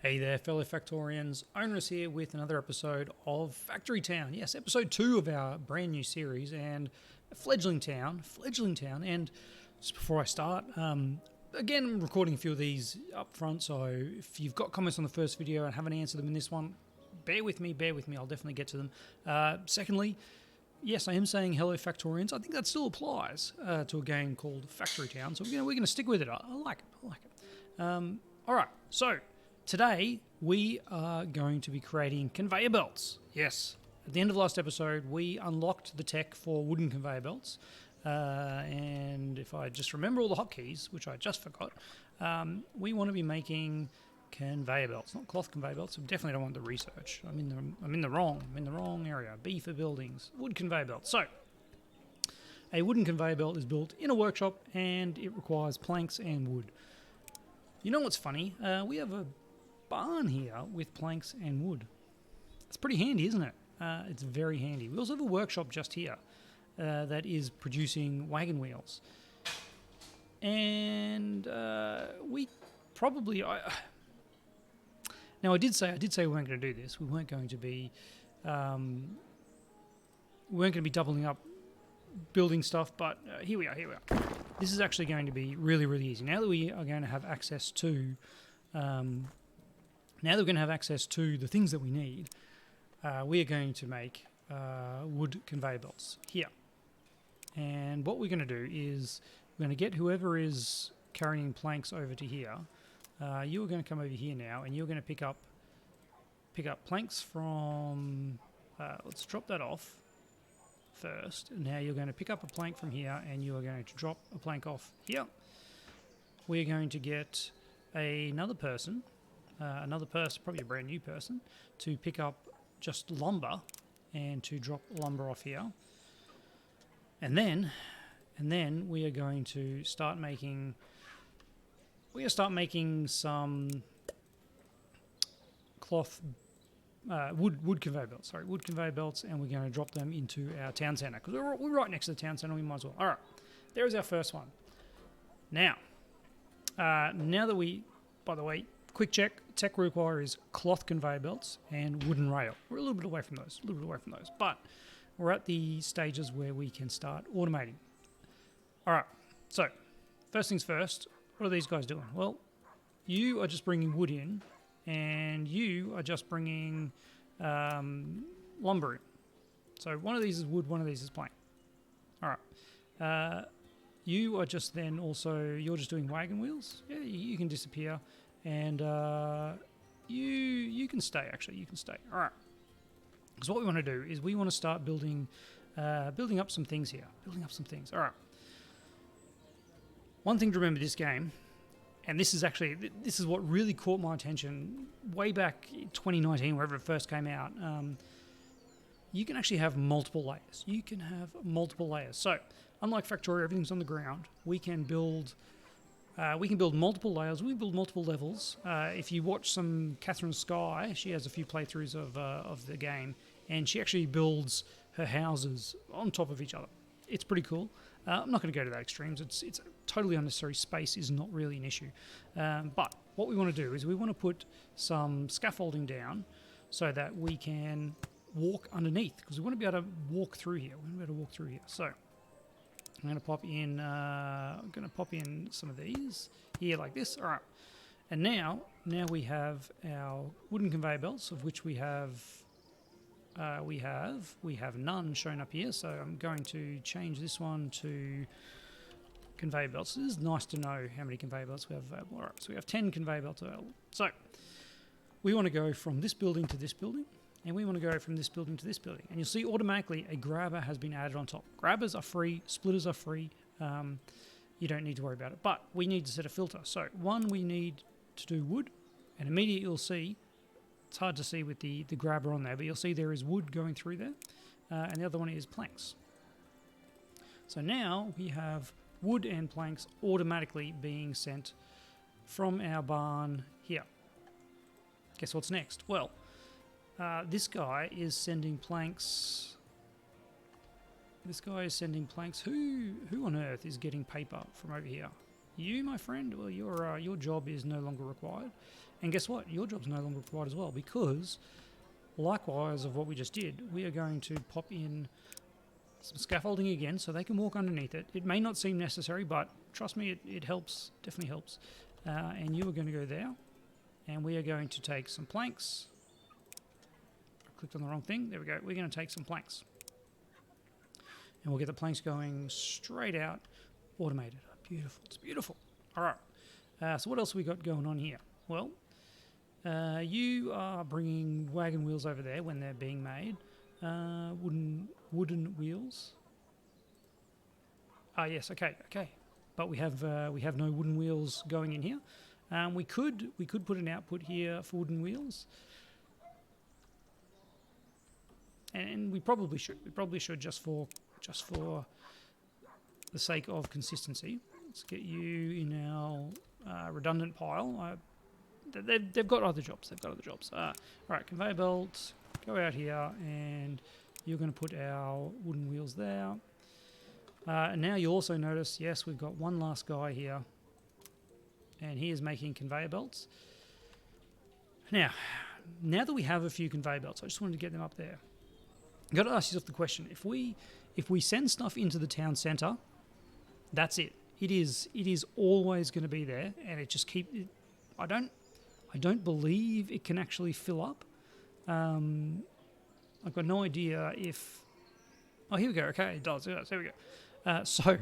Hey there, fellow Factorians. Onerous here with another episode of Factory Town. Yes, episode 2 of our brand new series and fledgling town. And just before I start, again, I'm recording a few of these up front, so if you've got comments on the first video and haven't answered them in this one, bear with me, I'll definitely get to them. Secondly, yes, I am saying hello Factorians. I think that still applies to a game called Factory Town, so we're going to stick with it. I like it. Alright, so today we are going to be creating conveyor belts. Yes, at the end of the last episode we unlocked the tech for wooden conveyor belts, and if I just remember all the hotkeys, which I just forgot, we want to be making conveyor belts, not cloth conveyor belts. I definitely don't want the research. I'm in the wrong area. B for buildings. Wood conveyor belt. So a wooden conveyor belt is built in a workshop and it requires planks and wood. You know what's funny? We have a barn here with planks and wood. It's pretty handy, isn't it? It's very handy. We also have a workshop just here that is producing wagon wheels. And we probably... Now I did say we weren't going to do this. We weren't going to be doubling up building stuff, but here we are. This is actually going to be really, really easy. Now that we are going to have access to the things that we need, we are going to make wood conveyor belts here. And what we're going to do is we're going to get whoever is carrying planks over to here. You are going to come over here now, and you're going to pick up planks from. Let's drop that off first. Now you're going to pick up a plank from here, and you are going to drop a plank off here. We're going to get another person, probably a brand new person, to pick up just lumber and to drop lumber off here. And then we are going to start making. We're going to start making some cloth, wood conveyor belts. Wood conveyor belts, and we're going to drop them into our town centre because we're right next to the town centre. We might as well. All right, there is our first one. Now that we, by the way, quick check. Tech we require is cloth conveyor belts and wooden rail. We're a little bit away from those. But we're at the stages where we can start automating. All right. So first things first. What are these guys doing? Well, you are just bringing wood in, and you are just bringing lumber in. So one of these is wood, one of these is plank. All right. You are just then also, you're just doing wagon wheels. Yeah, you can disappear, and you can stay, actually. You can stay. All right. Because what we want to do is we want to start building up some things here. All right. One thing to remember this game, and this is what really caught my attention way back in 2019, wherever it first came out. You can actually have multiple layers. So, unlike Factorio, everything's on the ground. We can build multiple layers. We build multiple levels. If you watch some Catherine Sky, she has a few playthroughs of the game, and she actually builds her houses on top of each other. It's pretty cool. I'm not going to go to that extremes. It's totally unnecessary. Space is not really an issue. But what we want to do is we want to put some scaffolding down so that we can walk underneath, because we want to be able to walk through here. So I'm going to pop in some of these here like this. All right. And now we have our wooden conveyor belts, of which we have none shown up here, so I'm going to change this one to conveyor belts. It is nice to know how many conveyor belts we have available. All right, so we have 10 conveyor belts available. So we want to go from this building to this building, and we want to go from this building to this building. And you'll see automatically a grabber has been added on top. Grabbers are free, splitters are free. You don't need to worry about it, but we need to set a filter. So one, we need to do wood, and immediately you'll see, it's hard to see with the grabber on there, but you'll see there is wood going through there, and the other one is planks. So now we have wood and planks automatically being sent from our barn here. Guess what's next? Well, this guy is sending planks. Who on earth is getting paper from over here? You, my friend, well, your job is no longer required. And guess what? Your job's no longer required as well, because likewise of what we just did, we are going to pop in some scaffolding again so they can walk underneath it. It may not seem necessary, but trust me, it helps, definitely helps. And you are going to go there, and we are going to take some planks. I clicked on the wrong thing. There we go. We're going to take some planks. And we'll get the planks going straight out, automated. Beautiful. It's beautiful. All right. So what else have we got going on here? Well, you are bringing wagon wheels over there when they're being made. Wooden wheels. Ah, yes. Okay. But we have no wooden wheels going in here. We could put an output here for wooden wheels, and we probably should. We probably should just for the sake of consistency. Let's get you in our redundant pile. They've got other jobs. All right, conveyor belt. Go out here, and you're going to put our wooden wheels there. And now you also notice, yes, we've got one last guy here, and he is making conveyor belts. Now that we have a few conveyor belts, I just wanted to get them up there. You've got to ask yourself the question: if we send stuff into the town centre, that's it. It is always going to be there, and it just I don't believe it can actually fill up. I've got no idea if. Oh, here we go. Okay, it does. Yes, here we go. So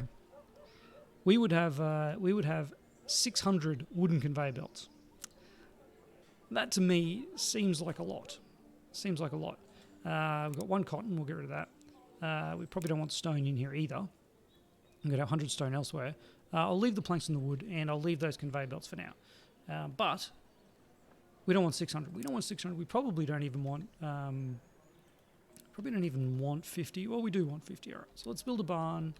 we would have 600 wooden conveyor belts. That to me seems like a lot. We've got one cotton. We'll get rid of that. We probably don't want stone in here either. I'm going to have 100 stone elsewhere. I'll leave the planks in the wood, and I'll leave those conveyor belts for now. But we don't want 600. We probably don't even want. Probably don't even want 50. Well, we do want 50. All right. So let's build a barn.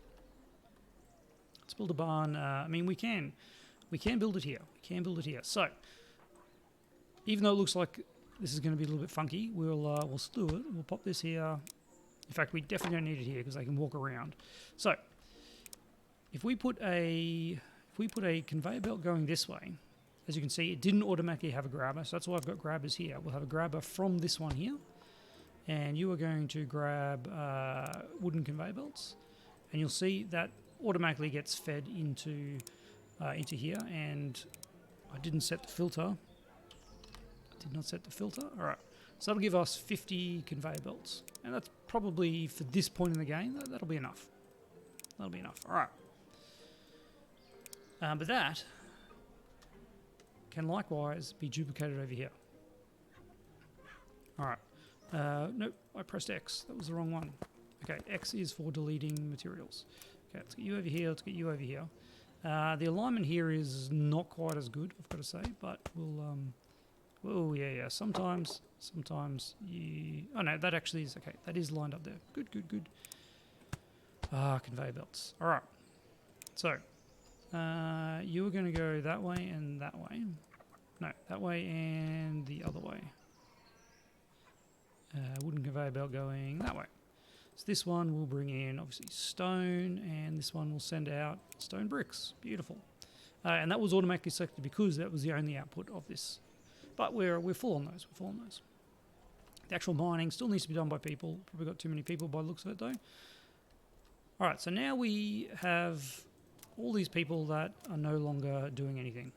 I mean, we can build it here. So even though it looks like this is going to be a little bit funky, we'll still do it. We'll pop this here. In fact, we definitely don't need it here because they can walk around. So if we put a conveyor belt going this way, as you can see, it didn't automatically have a grabber, so that's why I've got grabbers here. We'll have a grabber from this one here, and you are going to grab wooden conveyor belts, and you'll see that automatically gets fed into here. And I didn't set the filter. All right, so that'll give us 50 conveyor belts, and that's probably for this point in the game. That'll be enough. All right, but that can likewise be duplicated over here. All right. Nope, I pressed X. That was the wrong one. Okay, X is for deleting materials. Okay, let's get you over here. The alignment here is not quite as good, I've got to say, but we'll... oh, yeah. Sometimes you... Oh, no, that actually is... Okay, that is lined up there. Good. Conveyor belts. All right. So, you are going to go that way and that way. No, that way and the other way. Wooden conveyor belt going that way. So this one will bring in, obviously, stone, and this one will send out stone bricks. Beautiful. And that was automatically selected because that was the only output of this. But we're full on those. The actual mining still needs to be done by people. Probably got too many people by the looks of it, though. All right, so now we have all these people that are no longer doing anything.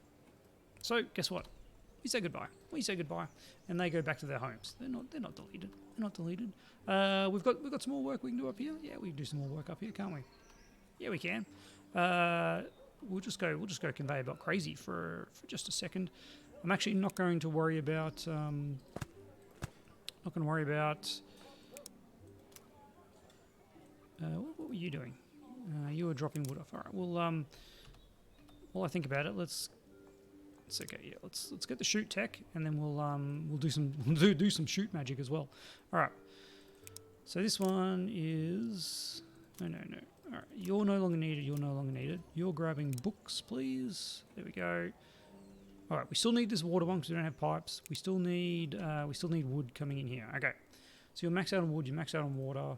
So guess what? We say goodbye, and they go back to their homes. They're not deleted. We've got some more work we can do up here. Yeah, we can do some more work up here, can't we? Yeah, we can. We'll just go conveyor belt crazy for just a second. I'm actually not going to worry about. What were you doing? You were dropping wood off. All right. Well, while I think about it, let's get the shoot tech, and then we'll do some shoot magic as well. All right. So this one is no. All right. You're no longer needed. You're grabbing books, please. There we go. All right. We still need this water one because we don't have pipes. We still need wood coming in here. Okay. So you're maxed out on wood. You're maxed out on water.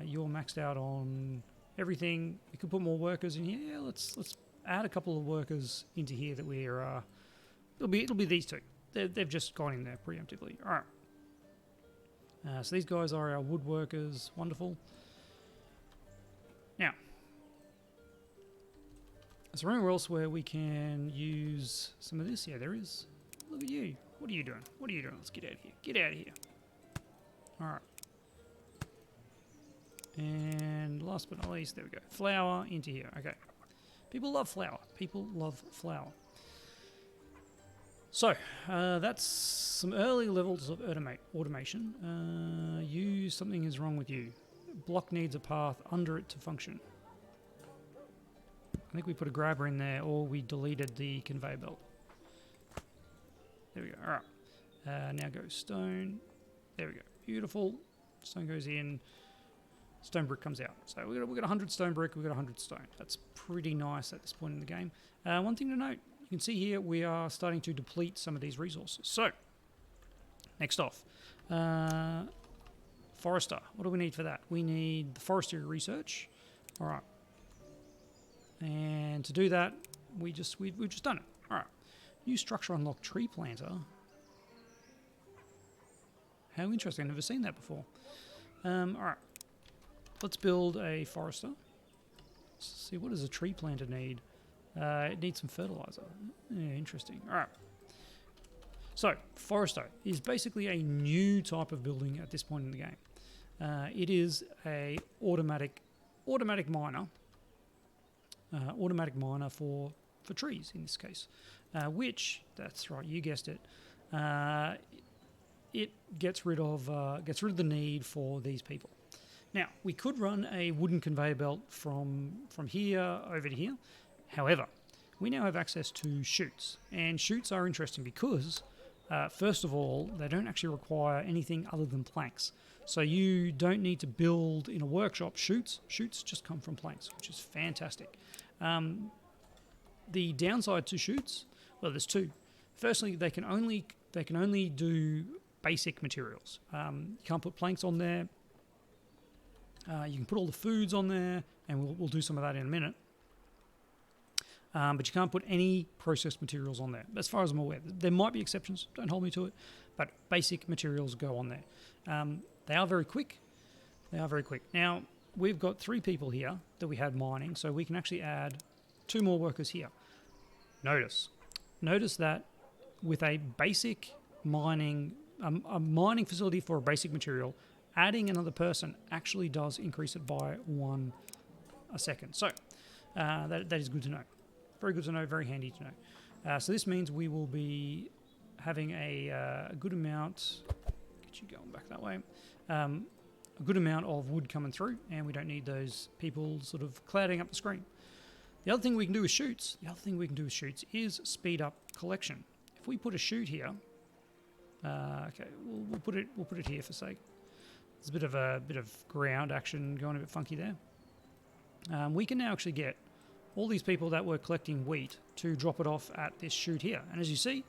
You're maxed out on everything. We could put more workers in here. Yeah, let's add a couple of workers into here that we're. It'll be these two. They've just gone in there preemptively. All right. So these guys are our woodworkers. Wonderful. Now, is there anywhere else where we can use some of this? Yeah, there is. Look at you. What are you doing? What are you doing? Let's get out of here. Get out of here. All right. And last but not least, there we go. Flour into here. Okay. People love flour. People love flour. So, that's some early levels of automation. Something is wrong with you. Block needs a path under it to function. I think we put a grabber in there, or we deleted the conveyor belt. There we go. All right. Now go stone. There we go. Beautiful. Stone goes in. Stone brick comes out. So we've got 100 stone brick. We've got 100 stone. That's pretty nice at this point in the game. One thing to note, you can see here we are starting to deplete some of these resources. So, next off. Forester. What do we need for that? We need the forestry research. All right. And to do that, we've just done it. All right. New structure unlock tree planter. How interesting. I've never seen that before. All right. Let's build a forester. Let's see, what does a tree planter need? It needs some fertilizer. Yeah, interesting. All right. So, forester is basically a new type of building at this point in the game. It is a automatic miner. Automatic miner for trees in this case, which, that's right, you guessed it, it gets rid of the need for these people. Now, we could run a wooden conveyor belt from here over to here. However, we now have access to chutes, and chutes are interesting because, first of all, they don't actually require anything other than planks. So you don't need to build in a workshop chutes. Chutes just come from planks, which is fantastic. The downside to chutes, well, there's two. Firstly, they can only do basic materials. You can't put planks on there. You can put all the foods on there, and we'll do some of that in a minute. But you can't put any processed materials on there, as far as I'm aware. There might be exceptions, don't hold me to it, but basic materials go on there. They are very quick. Now, we've got 3 people here that we had mining, so we can actually add 2 more workers here. Notice that with a basic mining, a mining facility for a basic material, adding another person actually does increase it by 1 a second. So that is good to know. Very good to know, very handy to know. So this means we will be having a good amount, get you going back that way, a good amount of wood coming through, and we don't need those people sort of clouding up the screen. The other thing we can do with chutes, is speed up collection. If we put a chute here, okay, we'll put it here for sake. There's a bit of ground action going a bit funky there. We can now actually get all these people that were collecting wheat to drop it off at this chute here. And as you see,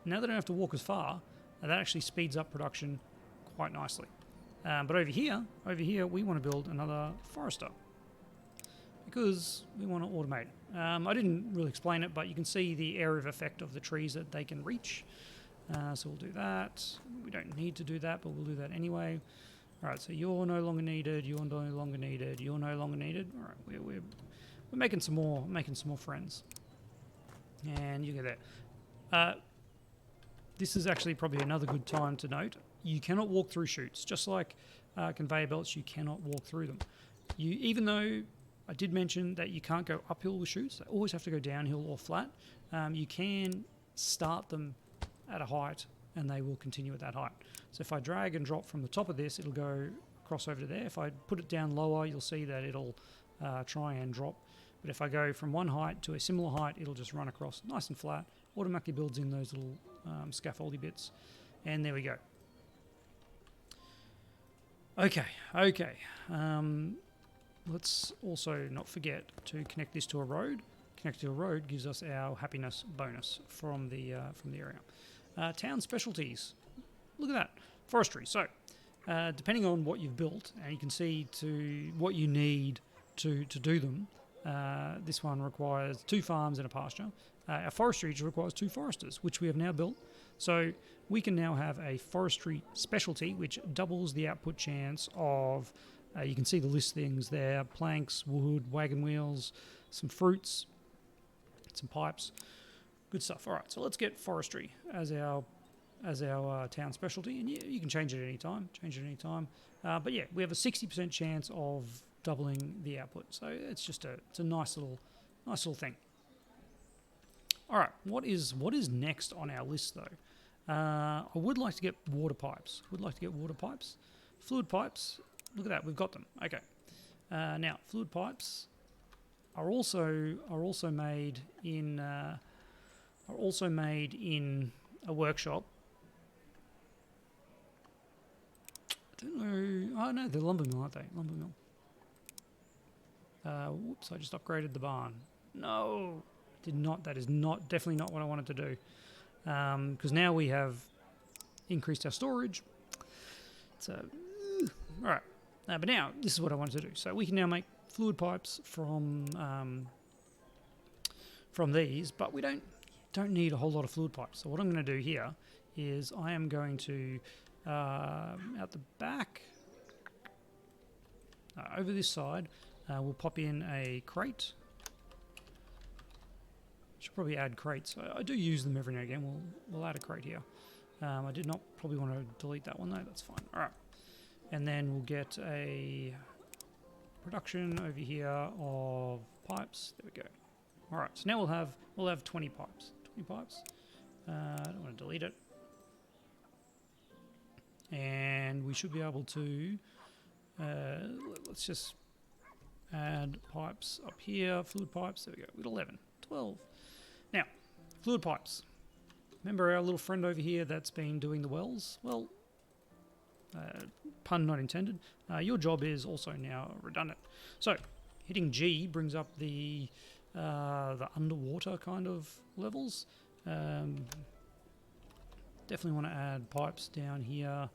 now they don't have to walk as far, that actually speeds up production quite nicely. But over here, we want to build another forester because we want to automate. I didn't really explain it, but you can see the area of effect of the trees that they can reach. So we'll do that. We don't need to do that, but we'll do that anyway. All right, so you're no longer needed. You're no longer needed. You're no longer needed. All right, we're making some more friends. And you get that. This is actually probably another good time to note. You cannot walk through chutes, just like conveyor belts. You cannot walk through them. Even though I did mention that you can't go uphill with chutes, they always have to go downhill or flat. You can start them at a height, and they will continue at that height. So if I drag and drop from the top of this, it'll go across over to there. If I put it down lower, you'll see that it'll try and drop. But if I go from one height to a similar height, it'll just run across nice and flat. Automatically builds in those little scaffoldy bits. And there we go. Okay. Let's also not forget to connect this to a road. Connect to a road gives us our happiness bonus from the area. Town specialties. Look at that. Forestry. So, depending on what you've built, and you can see to what you need to do them, This one requires 2 farms and a pasture. Our forestry requires 2 foresters, which we have now built. So we can now have a forestry specialty, which doubles the output chance of, you can see the listings there, planks, wood, wagon wheels, some fruits, some pipes. Good stuff. All right, so let's get forestry as our town specialty, and you can change it at any time. But yeah, we have a 60% chance of doubling the output, so it's a nice little thing. All right, what is next on our list though? I would like to get water pipes. Fluid pipes. Look at that, we've got them. Okay. Now, fluid pipes are also made in a workshop. I don't know. Oh no, they're lumber mill, aren't they? Lumber mill. Whoops! I just upgraded the barn. No, did not. That is definitely not what I wanted to do. Because now we have increased our storage. So, all right. But now this is what I wanted to do. So we can now make fluid pipes from these, but we don't need a whole lot of fluid pipes. So what I'm going to do here is I am going to out the back over this side we'll pop in a crate. Should probably add crates. I do use them every now and again. We'll add a crate here. I did not probably want to delete that one though. That's fine. All right, and then we'll get a production over here of pipes. There we go. All right, so now we'll have 20 pipes. I don't want to delete it. And we should be able to, let's just add pipes up here, fluid pipes, there we go, we've got 11, 12. Now, fluid pipes. Remember our little friend over here that's been doing the wells? Well, pun not intended, your job is also now redundant. So, hitting G brings up the underwater kind of levels. Definitely want to add pipes down here.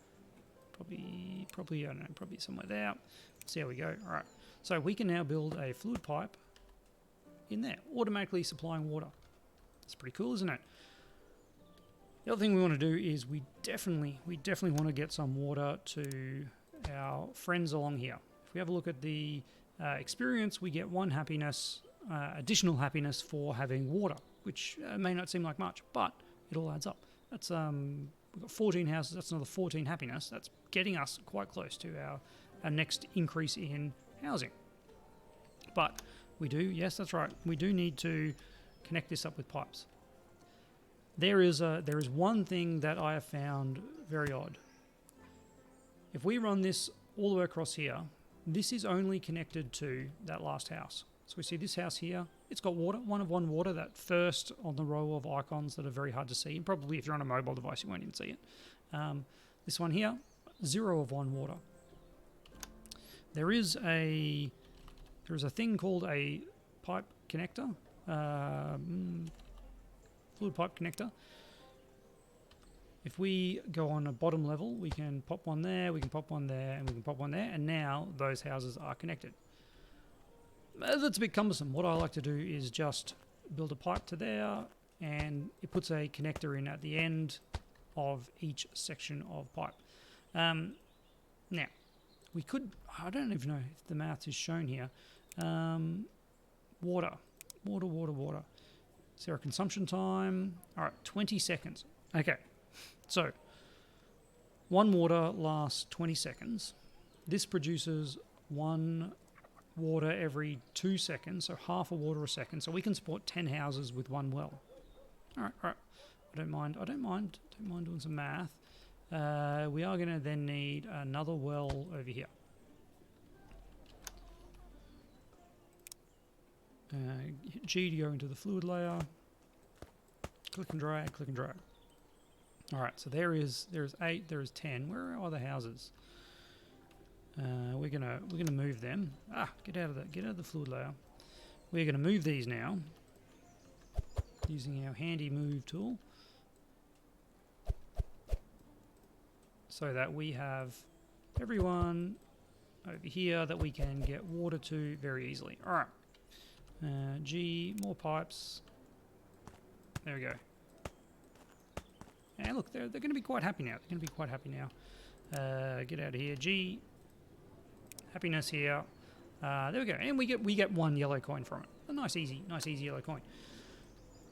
Probably I don't know, probably somewhere there. Let's see how we go. All right. So we can now build a fluid pipe in there, automatically supplying water. That's pretty cool, isn't it? The other thing we want to do is we definitely want to get some water to our friends along here. If we have a look at the experience, we get 1 happiness, additional happiness for having water, which may not seem like much, but it all adds up. That's we've got 14 houses. That's another 14 happiness. That's getting us quite close to our next increase in housing. But we do, yes, that's right. We do need to connect this up with pipes. There is one thing that I have found very odd. If we run this all the way across here, this is only connected to that last house. So we see this house here, it's got water, 1 of 1 water, that first on the row of icons that are very hard to see. And probably if you're on a mobile device, you won't even see it. This one here, 0 of 1 water. There is a thing called a pipe connector, fluid pipe connector. If we go on a bottom level, we can pop one there, we can pop one there, and we can pop one there, and now those houses are connected. That's a bit cumbersome. What I like to do is just build a pipe to there, and it puts a connector in at the end of each section of pipe. Now, we could, I don't even know if the math is shown here. Water. Is there a consumption time? All right, 20 seconds. Okay, so 1 water lasts 20 seconds. This produces 1 water every 2 seconds, so half a water a second. So we can support 10 houses with 1 well. All right. I don't mind doing some math. We are going to then need another well over here. Hit G to go into the fluid layer. Click and drag. All right, so there is 8, there is 10. Where are other houses? We're gonna move them. Get out of the fluid layer. We're gonna move these now using our handy move tool, so that we have everyone over here that we can get water to very easily. All right. G, more pipes. There we go. And look, they're going to be quite happy now. They're going to be quite happy now. Get out of here. G, happiness here. There we go. And we get one yellow coin from it. A nice easy yellow coin.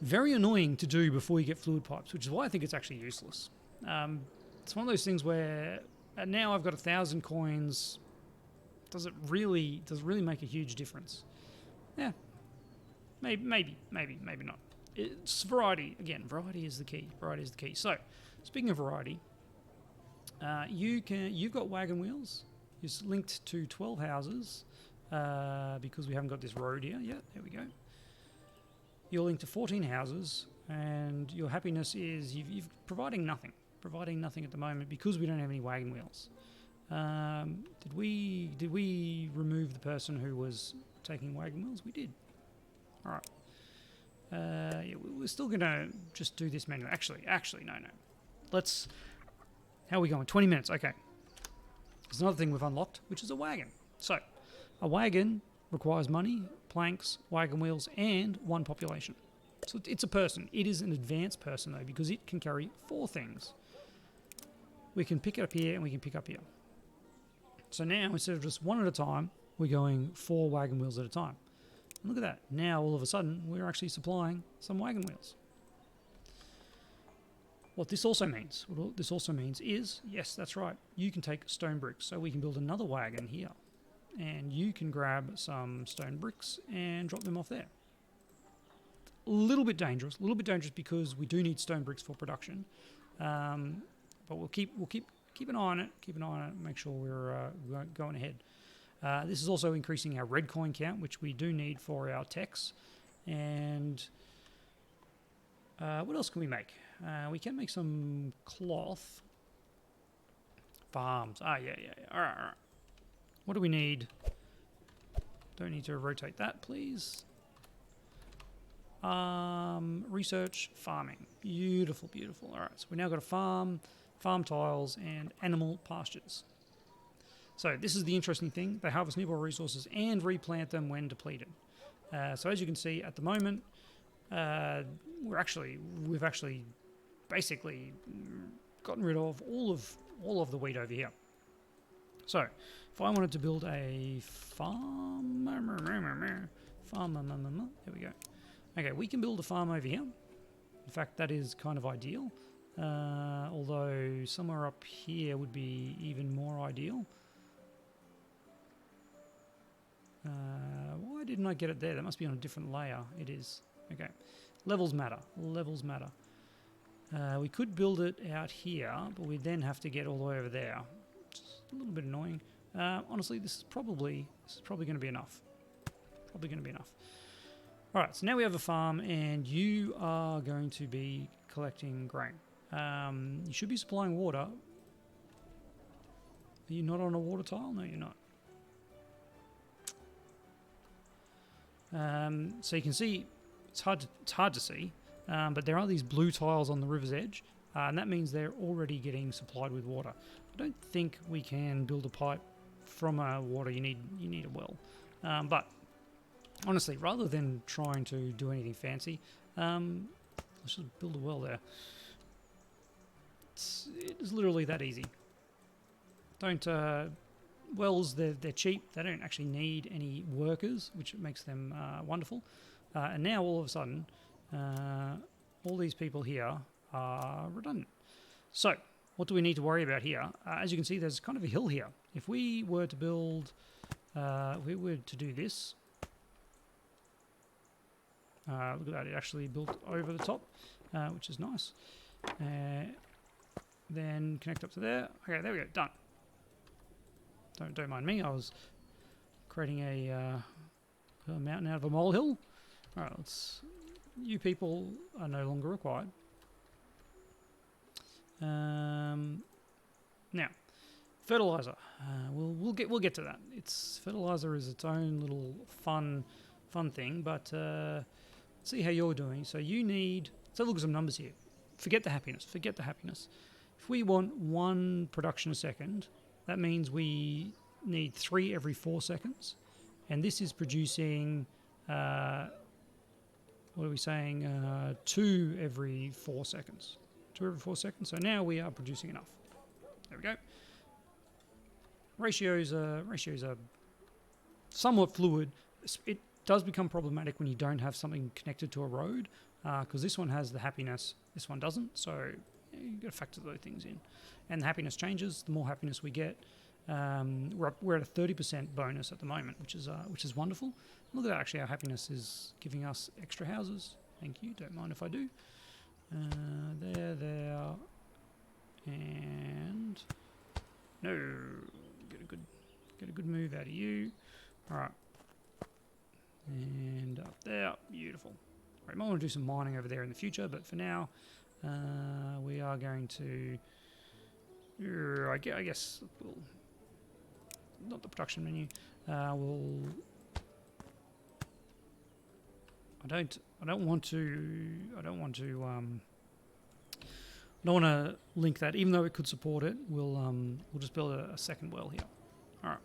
Very annoying to do before you get fluid pipes, which is why I think it's actually useless. It's one of those things where now I've got 1,000 coins. Does it really make a huge difference? Yeah, maybe not. It's variety again. Variety is the key. So, speaking of variety, you've got wagon wheels. It's linked to 12 houses because we haven't got this road here yet. There we go. You're linked to 14 houses, and your happiness is you've providing nothing at the moment because we don't have any wagon wheels. Did we remove the person who was taking wagon wheels? We did. All right. Yeah, we're still gonna just do this manually. Actually, no. Let's. How are we going? 20 minutes. Okay. There's another thing we've unlocked, which is a wagon. So, a wagon requires money, planks, wagon wheels, and 1 population. So it's a person. It is an advanced person though, because it can carry 4 things. We can pick it up here and we can pick up here. So now, instead of just 1 at a time, we're going 4 wagon wheels at a time. And look at that. Now, all of a sudden, we're actually supplying some wagon wheels. What this also means is, yes, that's right, you can take stone bricks. So we can build another wagon here. And you can grab some stone bricks and drop them off there. A little bit dangerous because we do need stone bricks for production. But we'll keep an eye on it. Make sure we're going ahead. This is also increasing our red coin count, which we do need for our techs. And what else can we make? We can make some cloth. Farms. Yeah. All right. What do we need? Don't need to rotate that, please. Research farming. Beautiful. All right, so we now got a farm tiles, and animal pastures. So this is the interesting thing. They harvest nearby resources and replant them when depleted. So as you can see, at the moment, we've actually basically gotten rid of all of the wheat over here. So if I wanted to build a farm, there we go. Okay, we can build a farm over here. In fact, that is kind of ideal. Although somewhere up here would be even more ideal. Why didn't I get it there? That must be on a different layer. It is. Okay. Levels matter. We could build it out here, but we'd then have to get all the way over there. It's a little bit annoying. Honestly, this is probably going to be enough. All right, so now we have a farm, and you are going to be collecting grain. You should be supplying water. Are you not on a water tile? No, you're not. So you can see it's hard to see, but there are these blue tiles on the river's edge, and that means they're already getting supplied with water. I don't think we can build a pipe from water. You need a well, but honestly, rather than trying to do anything fancy, let's just build a well there. It's literally that easy. Wells, they're cheap. They don't actually need any workers, which makes them wonderful. And now all of a sudden, all these people here are redundant. So what do we need to worry about here? As you can see, there's kind of a hill here. If we were to build, if we were to do this, look at that, it actually built over the top, which is nice. Then connect up to there. Okay, there we go, done. Don't mind me, I was creating a mountain out of a molehill. Alright, you people are no longer required. Now, fertilizer. We'll get to that. Fertilizer is its own little fun thing, but let's see how you're doing. So you need. So look at some numbers here. Forget the happiness. If we want 1 production a second, that means we need 3 every 4 seconds, and this is producing what are we saying? 2 every 4 seconds. 2 every 4 seconds. So now we are producing enough. There we go. Ratios are somewhat fluid. It does become problematic when you don't have something connected to a road, because this one has the happiness, this one doesn't. So you've got to factor those things in. And the happiness changes. The more happiness we get, we're at a 30% bonus at the moment, which is wonderful. Look at that, actually, our happiness is giving us extra houses. Thank you, don't mind if I do. There, and no, get a good move out of you. All right, and up there, beautiful. All right, might want to do some mining over there in the future, but for now, we are going to. I guess we'll not the production menu. We'll. I don't want to link that, even though it could support it. We'll just build a second well here. All right,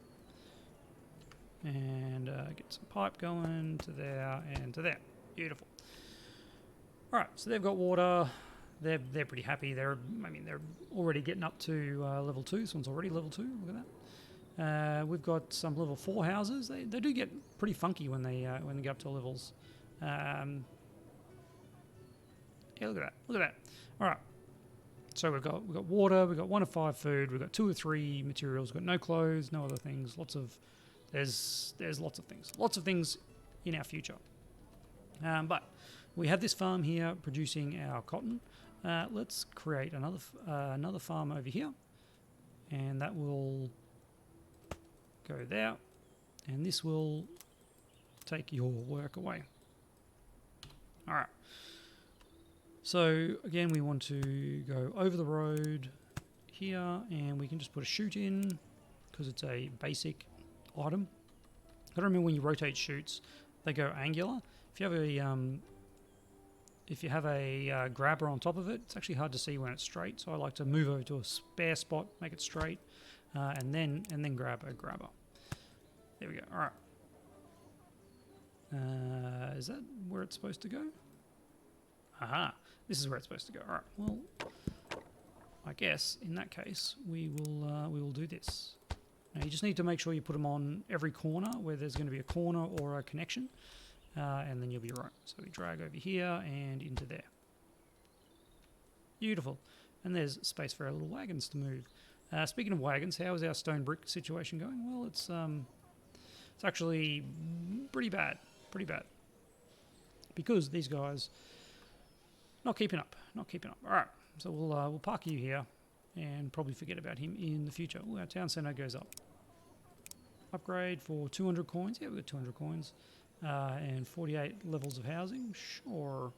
and get some pipe going to there and to there. Beautiful. All right, so they've got water. They're pretty happy. They're already getting up to level 2. This one's already level 2. Look at that. We've got some level 4 houses. They do get pretty funky when they get up to levels. Yeah, look at that. Look at that. All right. So we've got water. We've got 1 of 5 food. We've got 2 or 3 materials. We've got no clothes, no other things. There's lots of things. Lots of things in our future. But we have this farm here producing our cotton. Let's create another farm over here, and that will go there, and this will take your work away. All right. So again, we want to go over the road here, and we can just put a chute in because it's a basic item. I don't remember when you rotate chutes, they go angular. If you have a grabber on top of it, it's actually hard to see when it's straight. So I like to move over to a spare spot, make it straight, and then grab a grabber. There we go. All right. Is that where it's supposed to go? Aha. This is where it's supposed to go. All right. Well, I guess in that case we will do this. Now you just need to make sure you put them on every corner where there's going to be a corner or a connection. And then you'll be right. So we drag over here and into there. Beautiful. And there's space for our little wagons to move. Speaking of wagons, how is our stone brick situation going? Well, it's actually pretty bad. Pretty bad. Because these guys not keeping up. Not keeping up. All right. So we'll park you here and probably forget about him in the future. Ooh, our town centre goes up. Upgrade for 200 coins. Yeah, we've got 200 coins. And 48 levels of housing, sure.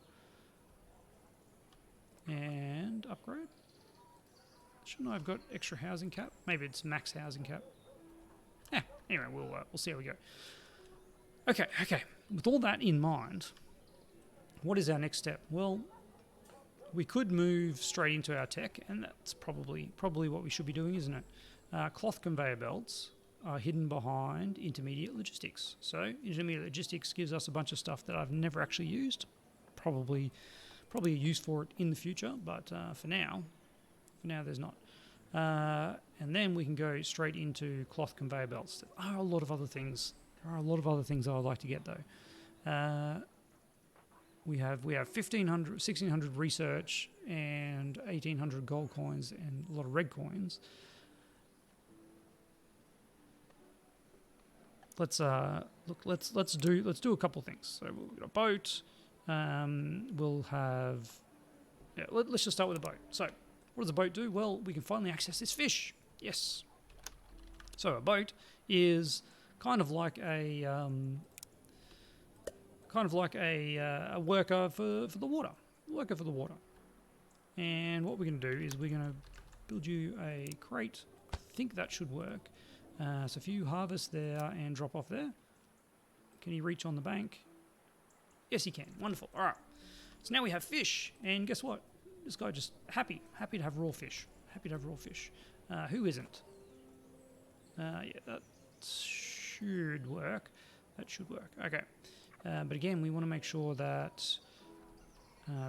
And upgrade. Shouldn't I have got extra housing cap? Maybe it's max housing cap. Yeah. Anyway, we'll see how we go. Okay. With all that in mind, what is our next step? Well, we could move straight into our tech, and that's probably what we should be doing, isn't it? Cloth conveyor belts are hidden behind intermediate logistics. So intermediate logistics gives us a bunch of stuff that I've never actually used. Probably a use for it in the future, but for now there's not. And then we can go straight into cloth conveyor belts. There are a lot of other things. There are a lot of other things that I'd like to get though. We have 1600 research and 1800 gold coins and a lot of red coins. Let's do a couple of things. So we've got a boat. We'll have. Yeah, let's just start with a boat. So, what does a boat do? Well, we can finally access this fish. Yes. So a boat is kind of like a worker for the water. Worker for the water. And what we're going to do is we're going to build you a crate. I think that should work. So if you harvest there and drop off there, can he reach on the bank? Yes, he can. Wonderful. All right. So now we have fish, and guess what? This guy just happy to have raw fish. Happy to have raw fish. Who isn't? Yeah, that should work. That should work. Okay. But again, we want to make sure that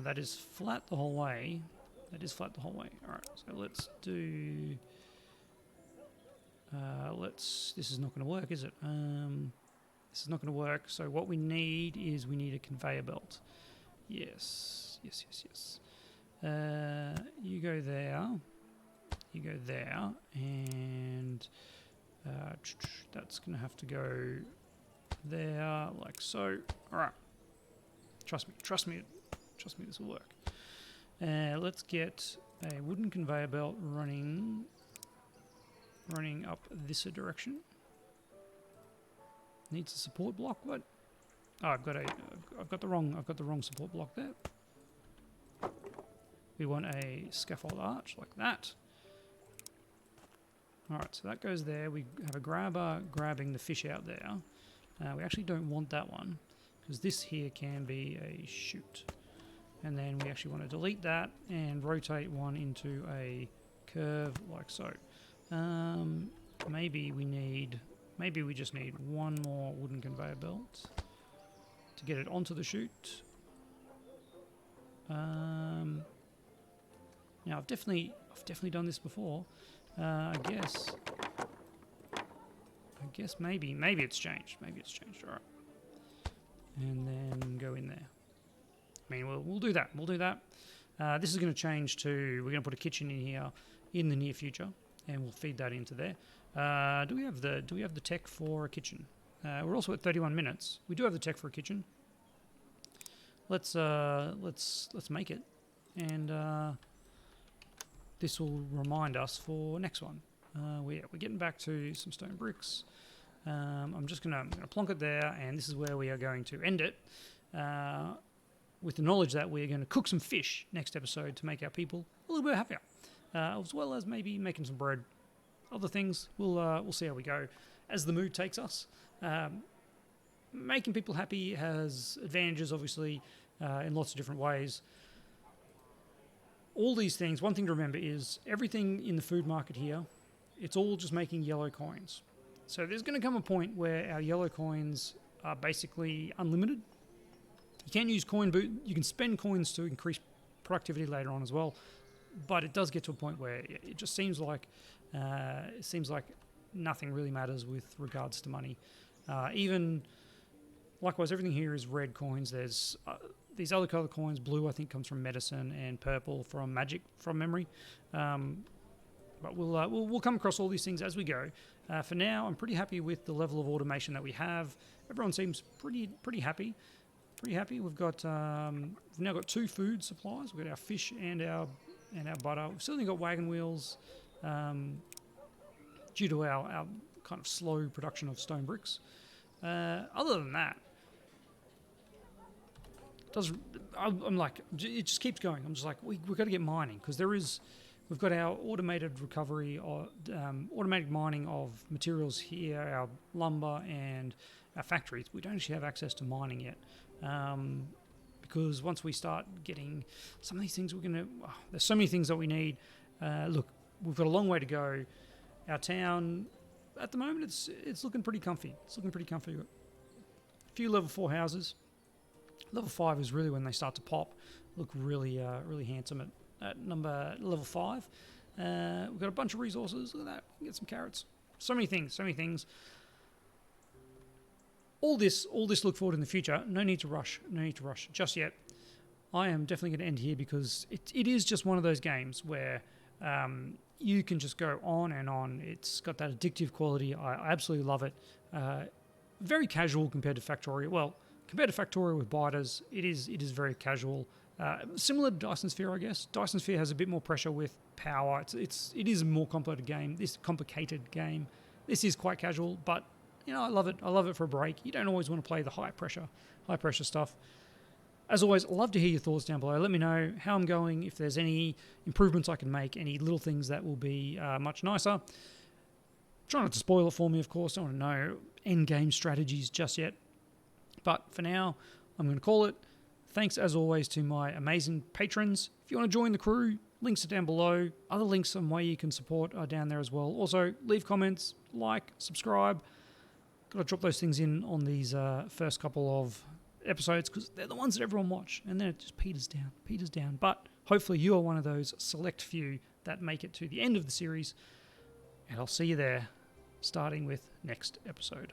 that is flat the whole way. That is flat the whole way. All right, so let's do... This is not going to work, is it? This is not going to work. So what we need is we need a conveyor belt. Yes. You go there. You go there. And that's going to have to go there, like so. All right. Trust me, this will work. Let's get a wooden conveyor belt running up this direction. Needs a support block. What? Oh, I've got the wrong support block there. We want a scaffold arch like that. All right, so that goes there. We have a grabber grabbing the fish out there. We actually don't want that one because this here can be a chute. And then we actually want to delete that and rotate one into a curve like so. Maybe we just need one more wooden conveyor belt to get it onto the chute. Now I've definitely done this before. I guess maybe it's changed. Maybe it's changed. All right, and then go in there. I mean, we'll do that. We'll do that. This is going to change to, we're going to put a kitchen in here in the near future, and we'll feed that into there. Do we have the tech for a kitchen? We're also at 31 minutes. We do have the tech for a kitchen. Let's make it, and this will remind us for next one. We're getting back to some stone bricks. I'm gonna plonk it there, and this is where we are going to end it. With the knowledge that we're going to cook some fish next episode to make our people a little bit happier, as well as maybe making some bread. Other things, we'll see how we go as the mood takes us. Making people happy has advantages, obviously, in lots of different ways. All these things, one thing to remember is everything in the food market here, it's all just making yellow coins. So there's going to come a point where our yellow coins are basically unlimited. You can use coin boot. You can spend coins to increase productivity later on as well, but it does get to a point where it just seems like nothing really matters with regards to money. Even likewise, everything here is red coins. There's these other color coins. Blue, I think, comes from medicine, and purple from magic, from memory. But we'll come across all these things as we go. For now, I'm pretty happy with the level of automation that we have. Everyone seems pretty happy. We've got we've now got 2 food supplies. We've got our fish and our butter. We've certainly got wagon wheels due to our kind of slow production of stone bricks. Other than that, I'm like, it just keeps going. I'm just like, we've got to get mining because we've got our automated recovery or automatic mining of materials here, our lumber and our factories. We don't actually have access to mining yet. Because once we start getting some of these things, there's so many things that we need. Look, we've got a long way to go. Our town, at the moment, it's looking pretty comfy. We've got a few level 4 houses. Level 5 is really when they start to pop. Look really handsome at level 5. We've got a bunch of resources. Look at that. We can get some carrots. So many things. All this look forward in the future. No need to rush just yet. I am definitely going to end here because it is just one of those games where you can just go on and on. It's got that addictive quality. I absolutely love it. Very casual compared to Factorio. Well, compared to Factorio with biters, it is very casual. Similar to Dyson Sphere, I guess. Dyson Sphere has a bit more pressure with power. It is a more complicated game. This is quite casual, but I love it. I love it for a break. You don't always want to play the high pressure stuff. As always, I'd love to hear your thoughts down below. Let me know how I'm going, if there's any improvements I can make, any little things that will be much nicer. Try not to spoil it for me, of course. Don't want to know end game strategies just yet. But for now, I'm going to call it. Thanks, as always, to my amazing patrons. If you want to join the crew, links are down below. Other links on way you can support are down there as well. Also, leave comments, like, subscribe. Got to drop those things in on these first couple of episodes because they're the ones that everyone watch, and then it just peters down. But hopefully you are one of those select few that make it to the end of the series, and I'll see you there, starting with next episode.